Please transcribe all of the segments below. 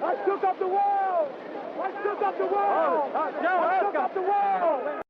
I shook up the world! I shook up the world! I shook up the world!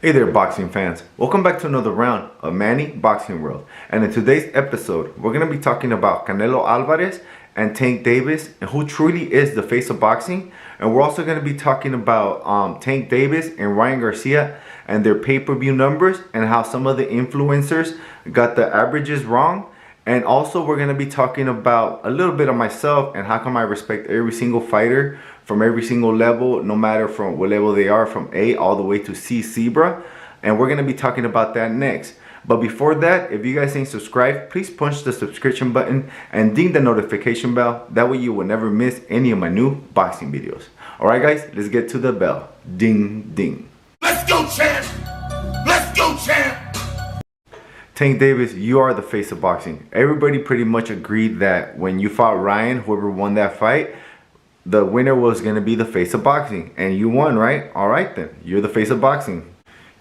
Hey there, boxing fans. Welcome back to another round of Manny Boxing World. And in today's episode, we're going to be talking about Canelo Alvarez and Tank Davis and who truly is the face of boxing. And we're also going to be talking about Tank Davis and Ryan Garcia and their pay-per-view numbers and how some of the influencers got the averages wrong. And also we're going to be talking about a little bit of myself and how come I respect every single fighter from every single level, no matter from what level they are, from A all the way to C Zebra. And we're going to be talking about that next. But before that, if you guys ain't subscribed, please punch the subscription button and ding the notification bell. That way you will never miss any of my new boxing videos. Alright guys, let's get to the bell. Ding, ding. Let's go, champ! Let's go, champ! Tank Davis, you are the face of boxing. Everybody pretty much agreed that when you fought Ryan, whoever won that fight, the winner was going to be the face of boxing. And you won, right? Alright then, you're the face of boxing.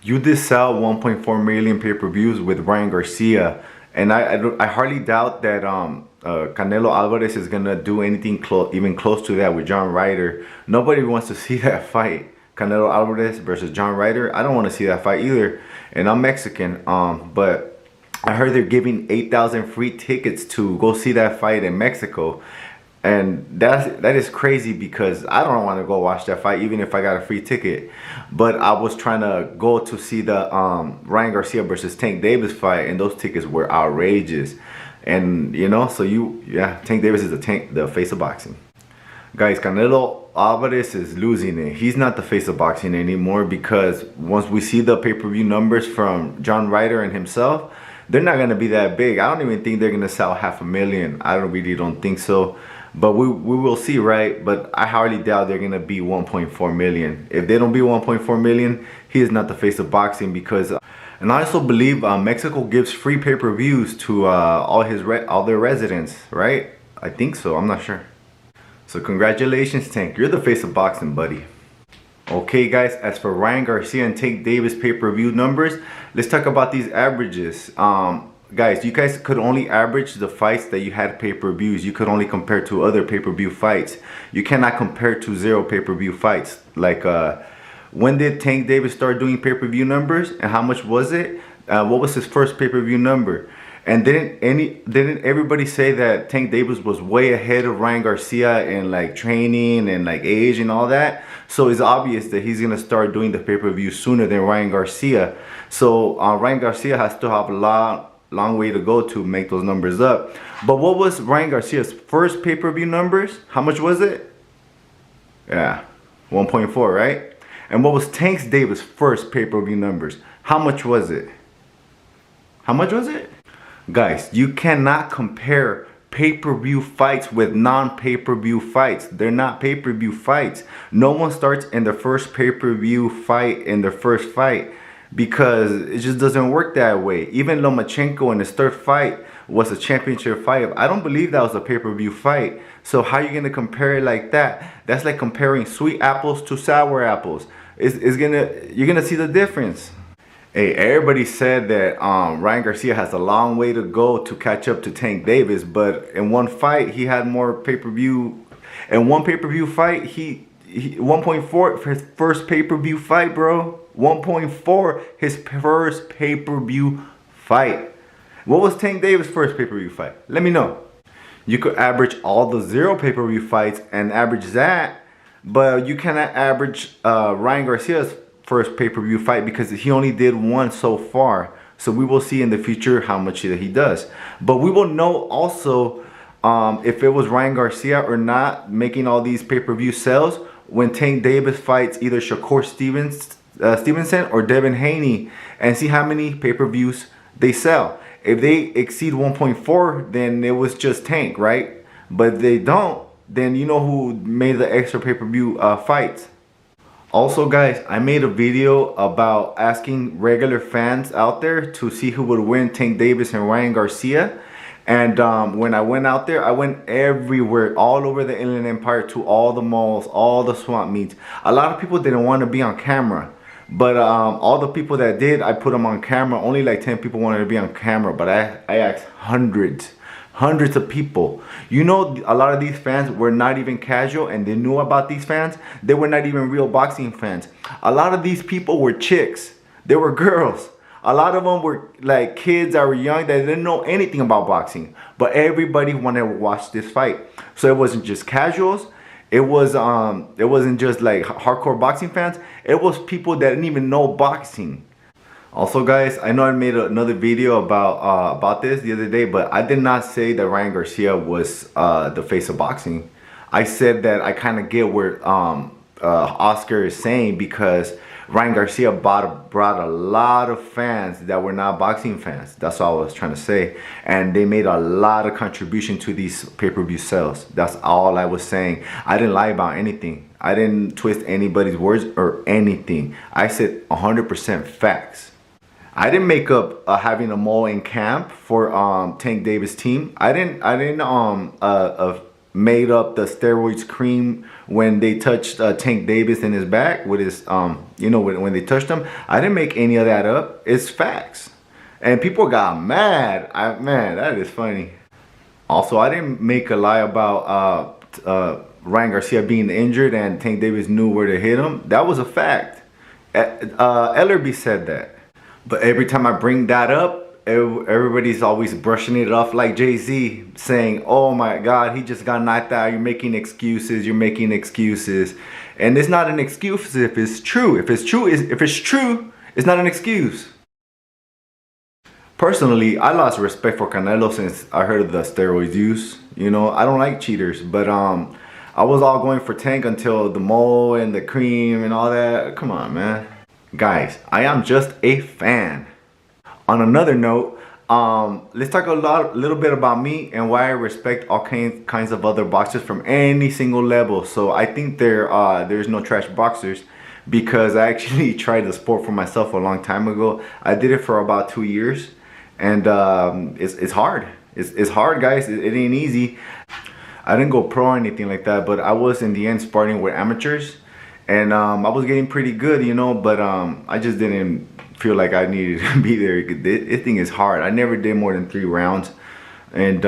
You did sell 1.4 million pay-per-views with Ryan Garcia. And I hardly doubt that Canelo Alvarez is going to do anything even close to that with John Ryder. Nobody wants to see that fight. Canelo Alvarez versus John Ryder. I don't want to see that fight either. And I'm Mexican, but I heard they're giving 8,000 free tickets to go see that fight in Mexico. And that is crazy because I don't want to go watch that fight even if I got a free ticket. But I was trying to go to see the Ryan Garcia versus Tank Davis fight, and those tickets were outrageous. And you know, so Tank Davis is the face of boxing. Guys, Canelo Alvarez is losing it. He's not the face of boxing anymore because once we see the pay-per-view numbers from John Ryder and himself, they're not going to be that big. I don't even think they're going to sell 500,000. I really don't think so. But we will see, right? But I hardly doubt they're going to be 1.4 million. If they don't be 1.4 million, he is not the face of boxing because... And I also believe Mexico gives free pay-per-views to all their residents, right? I think so. I'm not sure. So congratulations, Tank. You're the face of boxing, buddy. Okay guys, as for Ryan Garcia and Tank Davis pay-per-view numbers, let's talk about these averages. Guys, you guys could only average the fights that you had pay-per-views. You could only compare to other pay-per-view fights. You cannot compare to 0 pay-per-view fights. Like when did Tank Davis start doing pay-per-view numbers and how much was it? What was his first pay-per-view number? And didn't everybody say that Tank Davis was way ahead of Ryan Garcia in like training and like age and all that? So it's obvious that he's gonna start doing the pay-per-view sooner than Ryan Garcia. So Ryan Garcia has to have a long way to go to make those numbers up. But what was Ryan Garcia's first pay-per-view numbers? How much was it? Yeah, 1.4, right? And what was Tank Davis' first pay-per-view numbers? How much was it? How much was it? Guys, you cannot compare pay-per-view fights with non-pay-per-view fights. They're not pay-per-view fights. No one starts in their first pay-per-view fight in their first fight because it just doesn't work that way. Even Lomachenko in his third fight was a championship fight. I don't believe that was a pay-per-view fight. So how are you going to compare it like that? That's like comparing sweet apples to sour apples. You're going to see the difference. Hey, everybody said that Ryan Garcia has a long way to go to catch up to Tank Davis, but in one fight he had more pay-per-view. In one pay-per-view fight, he 1.4 for his first pay-per-view fight, bro. 1.4 his first pay-per-view fight. What was Tank Davis' first pay-per-view fight? Let me know. You could average all the 0 pay-per-view fights and average that, but you cannot average Ryan Garcia's first pay-per-view fight because he only did one so far. So we will see in the future how much he does. But we will know also if it was Ryan Garcia or not making all these pay-per-view sales when Tank Davis fights either Shakur Stevenson or Devin Haney, and see how many pay-per-views they sell. If they exceed 1.4, then it was just Tank, right? But if they don't, then you know who made the extra pay-per-view fights. Also guys, I made a video about asking regular fans out there to see who would win Tank Davis and Ryan Garcia. And when I went out there, I went everywhere, all over the Inland Empire, to all the malls, all the swap meets. A lot of people didn't want to be on camera. But all the people that did, I put them on camera. Only like 10 people wanted to be on camera, but I asked hundreds Hundreds of people. You know, a lot of these fans were not even casual, and they knew about these fans. They were not even real boxing fans. A lot of these people were chicks. They were girls. A lot of them were like kids that were young that didn't know anything about boxing. But everybody wanted to watch this fight. So it wasn't just casuals. It wasn't just like hardcore boxing fans. It was people that didn't even know boxing. Also, guys, I know I made another video about this the other day, but I did not say that Ryan Garcia was the face of boxing. I said that I kind of get where Oscar is saying, because Ryan Garcia brought a lot of fans that were not boxing fans. That's all I was trying to say. And they made a lot of contribution to these pay-per-view sales. That's all I was saying. I didn't lie about anything. I didn't twist anybody's words or anything. I said 100% facts. I didn't make up having a mole in camp for Tank Davis' team. I didn't made up the steroids cream when they touched Tank Davis in his back with his you know, when they touched him. I didn't make any of that up. It's facts. And people got mad. Man, that is funny. Also, I didn't make a lie about Ryan Garcia being injured and Tank Davis knew where to hit him. That was a fact. Ellerby said that. But every time I bring that up, everybody's always brushing it off like Jay-Z, saying, oh my God, he just got knocked out. You're making excuses. You're making excuses. And it's not an excuse if it's true. If it's true, it's not an excuse. Personally, I lost respect for Canelo since I heard of the steroids use. You know, I don't like cheaters, but I was all going for Tank until the mole and the cream and all that. Come on, man. Guys, I am just a fan. On another note, let's talk a little bit about me and why I respect all kinds of other boxers from any single level. So I think there's no trash boxers, because I actually tried the sport for myself a long time ago. I did it for about 2 years, and it's hard. It's hard, guys. It ain't easy. I didn't go pro or anything like that, but I was in the end sparring with amateurs. And I was getting pretty good, you know, but I just didn't feel like I needed to be there. This thing is hard. I never did more than 3 rounds. And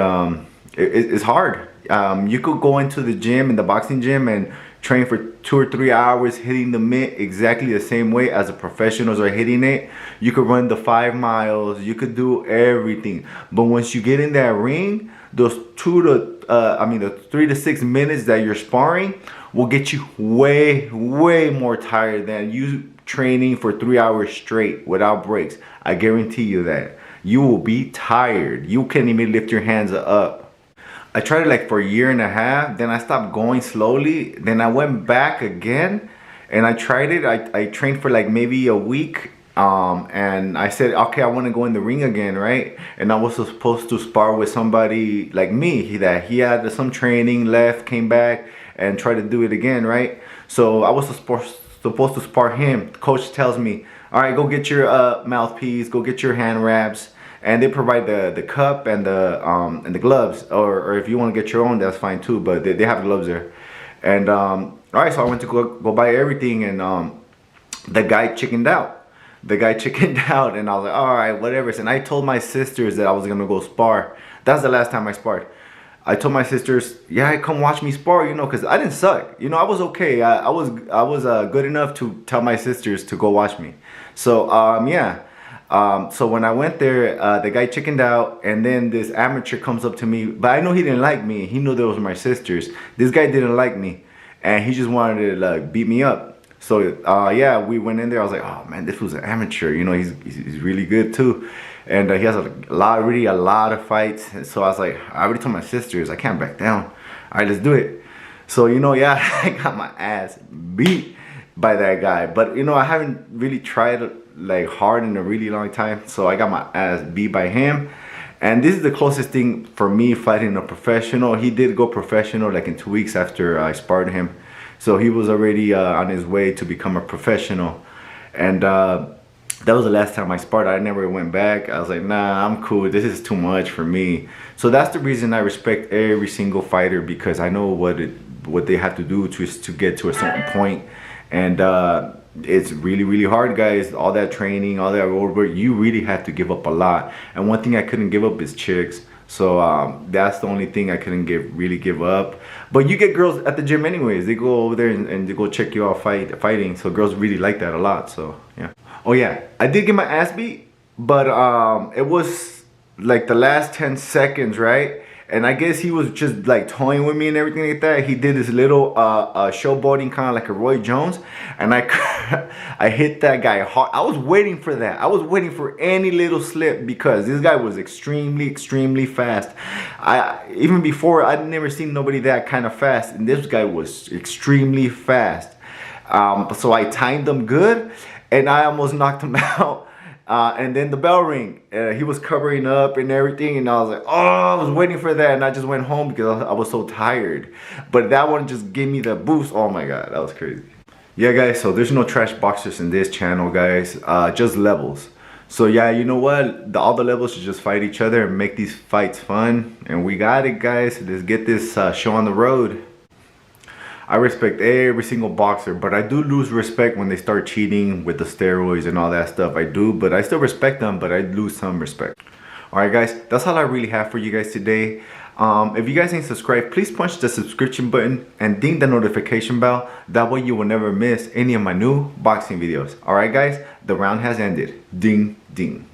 it's hard. You could go into the gym, in the boxing gym, and train for 2 or 3 hours hitting the mitt exactly the same way as the professionals are hitting it. You could run the 5 miles. You could do everything. But once you get in that ring, those the 3 to 6 minutes that you're sparring will get you way more tired than you training for 3 hours straight without breaks. I guarantee you that. You will be tired. You can't even lift your hands up. I tried it like for a year and a half, then I stopped going slowly, then I went back again and I tried it. I trained for like maybe a week, and I said, okay, I want to go in the ring again, right? And I was supposed to spar with somebody like me, he had some training, left, came back, and try to do it again, right? So I was supposed to spar him. Coach tells me, all right, go get your mouthpiece, go get your hand wraps, and they provide the cup and the gloves, or if you want to get your own, that's fine too, but they have gloves there. And all right, so I went to go buy everything, and the guy chickened out. And I was like, all right, whatever. And I told my sisters that I was gonna go spar. That's the last time I sparred. I told my sisters, yeah, come watch me spar, you know, because I didn't suck. You know, I was okay. I was good enough to tell my sisters to go watch me. So, yeah. So when I went there, the guy chickened out, and then this amateur comes up to me. But I know he didn't like me. He knew those were my sisters. This guy didn't like me, and he just wanted to like beat me up. So, yeah, we went in there. I was like, oh, man, this was an amateur. You know, he's really good, too. And he has a lot of fights. And so I was like, I already told my sisters, I can't back down. All right, let's do it. So, you know, yeah, I got my ass beat by that guy. But, you know, I haven't really tried like hard in a really long time. So I got my ass beat by him. And this is the closest thing for me fighting a professional. He did go professional like in 2 weeks after I sparred him. So he was already on his way to become a professional. And that was the last time I sparred. I never went back. I was like, nah, I'm cool. This is too much for me. So that's the reason I respect every single fighter, because I know what they have to do to get to a certain point. And it's really hard, guys. All that training, all that road work, you really have to give up a lot. And one thing I couldn't give up is chicks. So that's the only thing I couldn't really give up. But you get girls at the gym anyways. They go over there and they go check you out fighting. So girls really like that a lot. So yeah. Oh yeah, I did get my ass beat, but it was like the last 10 seconds, right? And I guess he was just like toying with me and everything like that. He did this little showboating, kind of like a Roy Jones, and I I hit that guy hard. I was waiting for that. I was waiting for any little slip because this guy was extremely fast. Even before, I'd never seen nobody that kind of fast, and this guy was extremely fast. So I timed him good, and I almost knocked him out. And then the bell rang. He was covering up and everything, and I was like, oh, I was waiting for that, and I just went home because I was so tired. But that one just gave me the boost. Oh my god, that was crazy. Yeah guys, so there's no trash boxers in this channel, guys. Just levels. So yeah, you know what, all the levels should just fight each other and make these fights fun, and we got it, guys. Let's get this show on the road. I respect every single boxer, but I do lose respect when they start cheating with the steroids and all that stuff. I do, but I still respect them, but I lose some respect. Alright guys, that's all I really have for you guys today. If you guys ain't subscribed, please punch the subscription button and ding the notification bell. That way you will never miss any of my new boxing videos. Alright guys, the round has ended. Ding, ding.